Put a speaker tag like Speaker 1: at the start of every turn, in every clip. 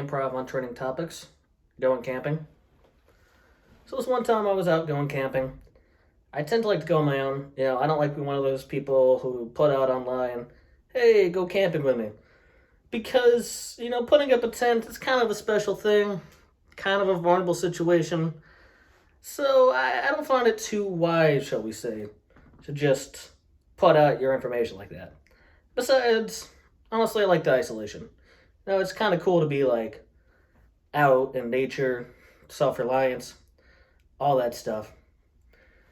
Speaker 1: improv on trending topics, going camping. So this one time I was out going camping. I tend to like to go on my own. I don't like being one of those people who put out online, hey, go camping with me. Because, putting up a tent is kind of a special thing, kind of a vulnerable situation. So I don't find it too wise, shall we say, to just put out your information like that. Besides, honestly, I like the isolation. It's kind of cool to be like out in nature, self-reliance, all that stuff.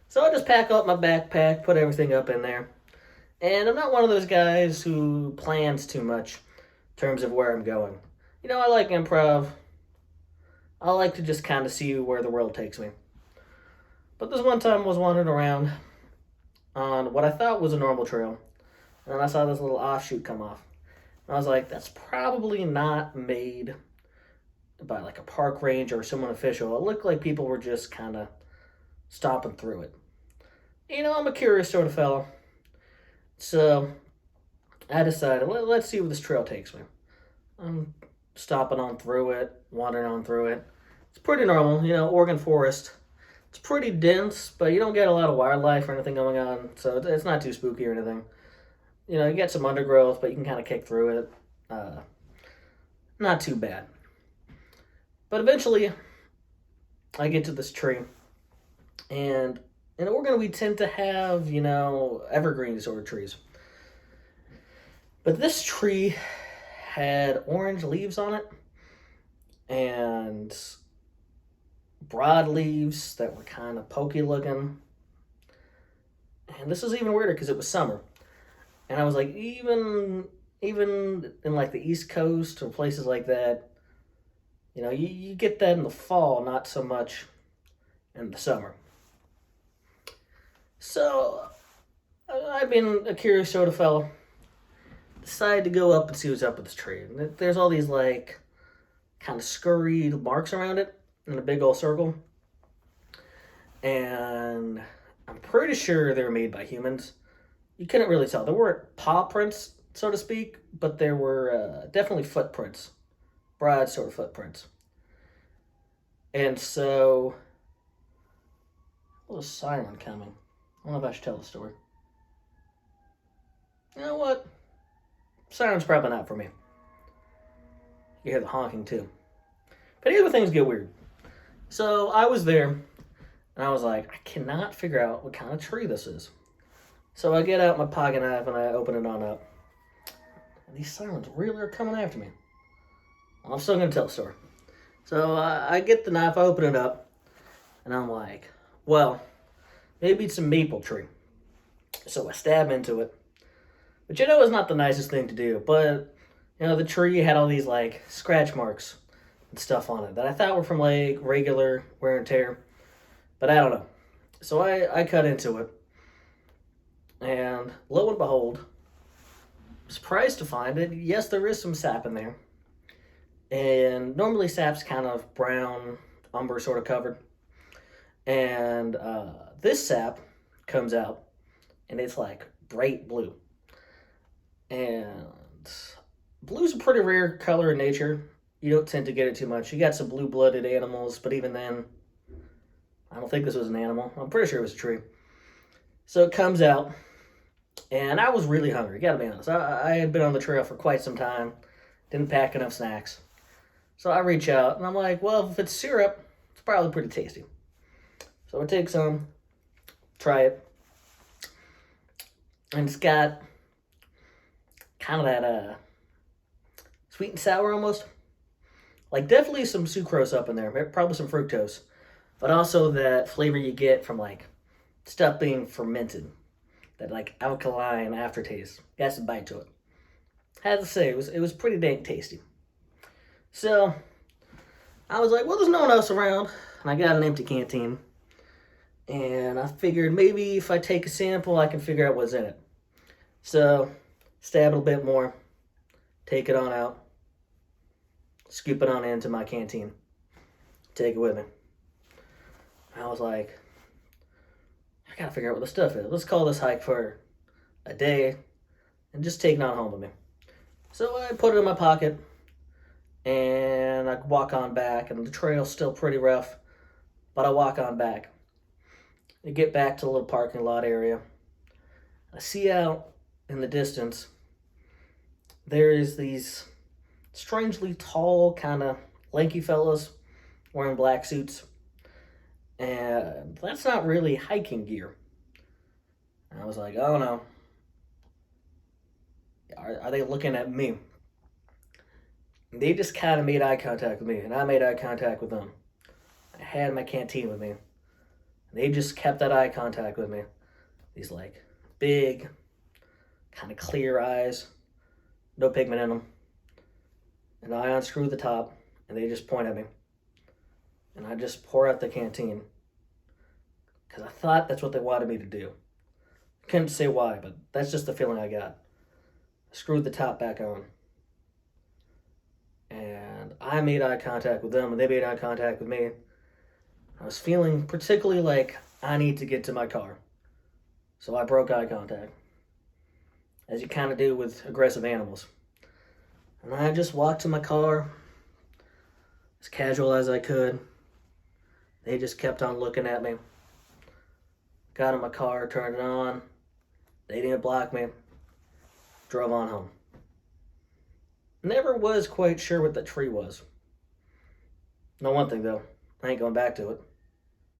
Speaker 1: So I just pack up my backpack, put everything up in there. And I'm not one of those guys who plans too much in terms of where I'm going. I like improv. I like to just kind of see where the world takes me. But this one time I was wandering around on what I thought was a normal trail. And then I saw this little offshoot come off. And I was like, that's probably not made by like a park ranger or someone official. It looked like people were just kind of stomping through it. I'm a curious sort of fellow. So I decided, let's see where this trail takes me. I'm stomping on through it, wandering on through it. It's pretty normal, Oregon forest. It's pretty dense, but you don't get a lot of wildlife or anything going on, so it's not too spooky or anything. You get some undergrowth, but you can kind of kick through it. Not too bad. But eventually, I get to this tree, and in Oregon, we tend to have, evergreen sort of trees. But this tree had orange leaves on it, and broad leaves that were kind of pokey looking. And this was even weirder because it was summer. And I was like, even in like the East Coast or places like that, you get that in the fall, not so much in the summer. So I've been a curious sort of fellow. Decided to go up and see what's up with this tree. And there's all these like kind of scurried marks around it in a big old circle. And I'm pretty sure they were made by humans. You couldn't really tell. There weren't paw prints, so to speak, but there were definitely footprints. Broad sort of footprints. And so, a little siren coming. I don't know if I should tell the story. You know what? Siren's probably not for me. You hear the honking too. But here's where things get weird. So I was there, and I was like, I cannot figure out what kind of tree this is. So I get out my pocket knife and I open it on up. And these sirens really are coming after me. Well, I'm still going to tell the story. So I get the knife, I open it up, and I'm like, well, maybe it's a maple tree. So I stab into it. But it's not the nicest thing to do. But, the tree had all these, like, scratch marks and stuff on it that I thought were from, like, regular wear and tear. But I don't know. So I cut into it. And lo and behold, surprised to find it, yes, there is some sap in there. And normally sap's kind of brown, umber sort of covered. And this sap comes out, and it's like bright blue. And blue's a pretty rare color in nature. You don't tend to get it too much. You got some blue-blooded animals, but even then, I don't think this was an animal. I'm pretty sure it was a tree. So it comes out, and I was really hungry, gotta be honest. I had been on the trail for quite some time, didn't pack enough snacks. So I reach out, and I'm like, well, if it's syrup, it's probably pretty tasty. So I take some, try it, and it's got kind of that sweet and sour almost. Like definitely some sucrose up in there, probably some fructose, but also that flavor you get from like stuff being fermented, that like alkaline aftertaste. Got some bite to it. I had to say, it was pretty dang tasty. So I was like, well, there's no one else around, and I got an empty canteen. And I figured maybe if I take a sample, I can figure out what's in it. So, stab it a bit more, take it on out, scoop it on into my canteen, take it with me. I was like, I gotta figure out what the stuff is. Let's call this hike for a day and just take it on home with me. So I put it in my pocket, and I walk on back, and the trail's still pretty rough, but I walk on back. I get back to the little parking lot area. I see out in the distance there is these strangely tall, kind of lanky fellas wearing black suits, and that's not really hiking gear. And I was like, oh no, are they looking at me? They just kind of made eye contact with me, and I made eye contact with them. I had my canteen with me. They just kept that eye contact with me. These like big, kind of clear eyes, no pigment in them. And I unscrew the top, and they just point at me. And I just pour out the canteen. Because I thought that's what they wanted me to do. Couldn't say why, but that's just the feeling I got. I screwed the top back on. And I made eye contact with them, and they made eye contact with me. I was feeling particularly like I need to get to my car. So I broke eye contact, as you kind of do with aggressive animals. And I just walked to my car, as casual as I could. They just kept on looking at me. Got in my car, turned it on. They didn't block me. Drove on home. Never was quite sure what the tree was. Know one thing though, I ain't going back to it.